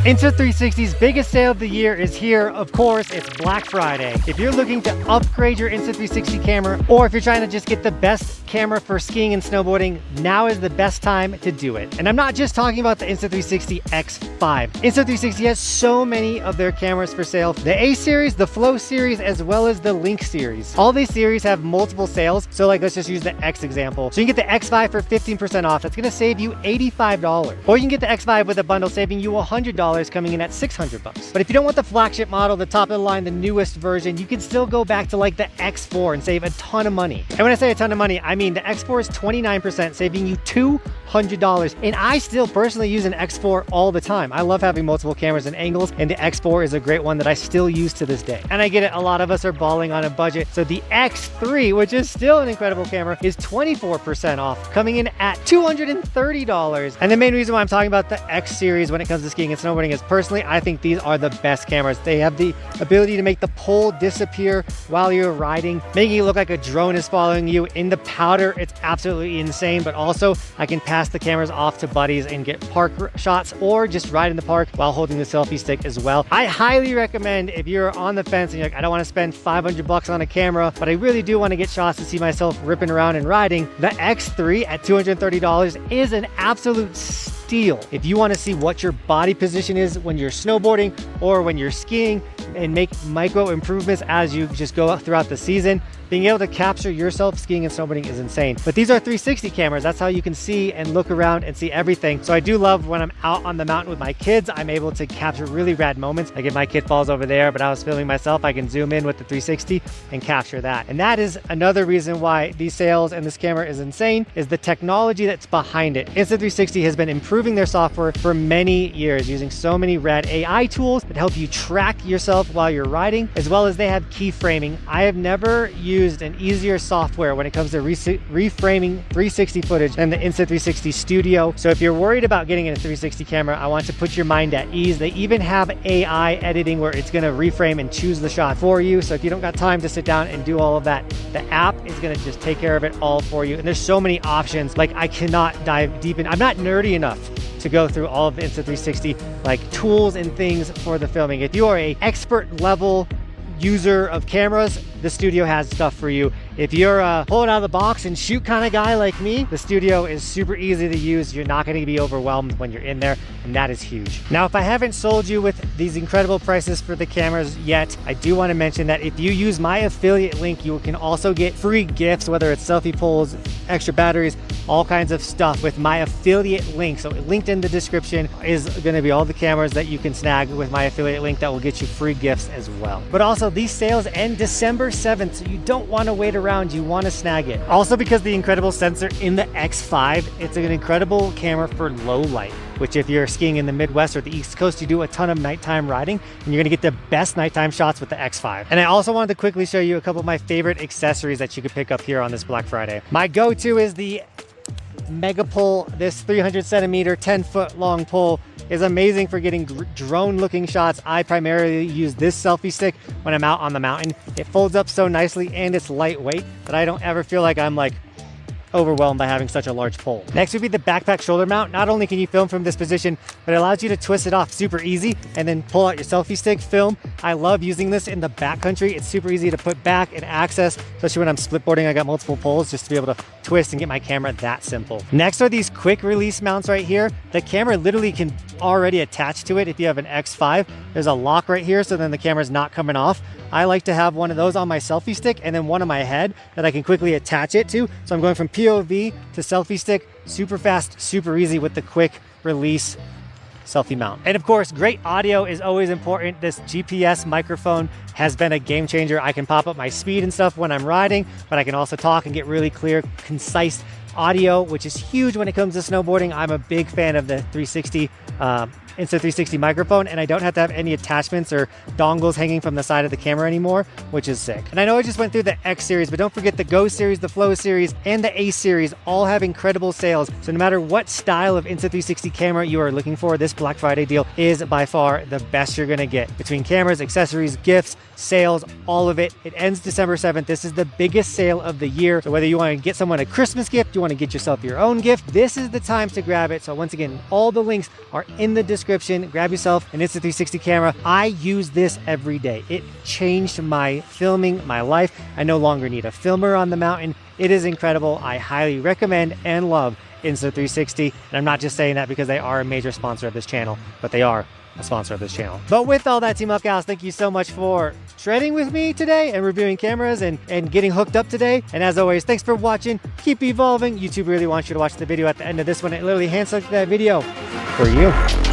Insta360's biggest sale of the year is here. Of course, it's Black Friday. If you're looking to upgrade your Insta360 camera, or if you're trying to just get the best camera for skiing and snowboarding, now is the best time to do it. And I'm not just talking about the Insta360 X5. Insta360 has so many of their cameras for sale. The A series, the Flow series, as well as the Link series. All these series have multiple sales. So like, let's just use the X example. So you can get the X5 for 15% off. That's gonna save you $85. Or you can get the X5 with a bundle saving you $100, coming in at $600. But if you don't want the flagship model, the top of the line, the newest version, you can still go back to like the X4 and save a ton of money. And when I say a ton of money, I mean the X4 is 29%, saving you $200. And I still personally use an X4 all the time. I love having multiple cameras and angles, and the X4 is a great one that I still use to this day. And I get it, a lot of us are balling on a budget. So the X3, which is still an incredible camera, is 24% off, coming in at $230. And the main reason why I'm talking about the X series when it comes to skiing and snowboarding is personally, I think these are the best cameras. They have the ability to make the pole disappear while you're riding, making it look like a drone is following you. In the powder, it's absolutely insane, but also I can pass the cameras off to buddies and get park shots or just ride in the park while holding the selfie stick as well. I highly recommend if you're on the fence and you're like, I don't want to spend $500 on a camera, but I really do want to get shots to see myself ripping around and riding, the X3 at $230 is an absolute steal. If you want to see what your body position is when you're snowboarding or when you're skiing and make micro improvements as you just go throughout the season, being able to capture yourself skiing and snowboarding is insane. But these are 360 cameras. That's how you can see and look around and see everything. So I do love when I'm out on the mountain with my kids, I'm able to capture really rad moments. Like if my kid falls over there, but I was filming myself, I can zoom in with the 360 and capture that. And that is another reason why these sales and this camera is insane, is the technology that's behind it. Insta360 has been improving their software for many years, using so many rad AI tools that help you track yourself while you're riding, as well as they have keyframing. I have never used an easier software when it comes to reframing 360 footage than the Insta360 Studio. So if you're worried about getting a 360 camera, I want to put your mind at ease. They even have AI editing where it's going to reframe and choose the shot for you. So if you don't got time to sit down and do all of that, the app is going to just take care of it all for you. And there's so many options. Like I cannot dive deep in. I'm not nerdy enough to go through all of the Insta360 like tools and things for the filming. If you are a expert level user of cameras, the Studio has stuff for you. If you're a pull it out of the box and shoot kind of guy like me, the Studio is super easy to use. You're not going to be overwhelmed when you're in there, and that is huge. Now, if I haven't sold you with these incredible prices for the cameras yet, I do want to mention that if you use my affiliate link, you can also get free gifts, whether it's selfie poles, extra batteries, all kinds of stuff with my affiliate link. So linked in the description is going to be all the cameras that you can snag with my affiliate link that will get you free gifts as well. But also these sales end December 7th, so you don't want to wait around, you want to snag it. Also, because the incredible sensor in the X5, it's an incredible camera for low light, which if you're skiing in the Midwest or the East Coast, you do a ton of nighttime riding and you're gonna get the best nighttime shots with the X5. And I also wanted to quickly show you a couple of my favorite accessories that you could pick up here on this Black Friday. My go-to is the Mega Pole. This 300 centimeter, 10-foot long pole is amazing for getting drone looking shots. I primarily use this selfie stick when I'm out on the mountain. It folds up so nicely and it's lightweight that I don't ever feel like I'm like overwhelmed by having such a large pole. Next would be the backpack shoulder mount. Not only can you film from this position, but it allows you to twist it off super easy and then pull out your selfie stick, film. I love using this in the backcountry. It's super easy to put back and access, especially when I'm splitboarding. I got multiple poles just to be able to twist and get my camera that simple. Next are these quick release mounts right here. The camera literally can already attach to it if you have an X5. There's a lock right here, so then the camera's not coming off. I like to have one of those on my selfie stick and then one on my head that I can quickly attach it to. So I'm going from POV to selfie stick, super fast, super easy with the quick release selfie mount. And of course, great audio is always important. This GPS microphone has been a game changer. I can pop up my speed and stuff when I'm riding, but I can also talk and get really clear, concise audio, which is huge when it comes to snowboarding. I'm a big fan of the 360 Insta360 microphone, and I don't have to have any attachments or dongles hanging from the side of the camera anymore, which is sick. And I know I just went through the X series, but don't forget the Go series, the Flow series, and the A series all have incredible sales. So no matter what style of Insta360 camera you are looking for, this Black Friday deal is by far the best you're gonna get. Between cameras, accessories, gifts, sales, all of it. It ends December 7th. This is the biggest sale of the year. So whether you want to get someone a Christmas gift, you want to get yourself your own gift, this is the time to grab it. So once again, all the links are in the description. Grab yourself an Insta360 camera. I use this every day. It changed my filming, my life. I no longer need a filmer on the mountain. It is incredible. I highly recommend and love Insta360. And I'm not just saying that because they are a major sponsor of this channel, but they are a sponsor of this channel. But with all that, Team Up Gals, thank you so much for shredding with me today and reviewing cameras and getting hooked up today. And as always, thanks for watching. Keep evolving. YouTube really wants you to watch the video at the end of this one. It literally hand selected that video for you.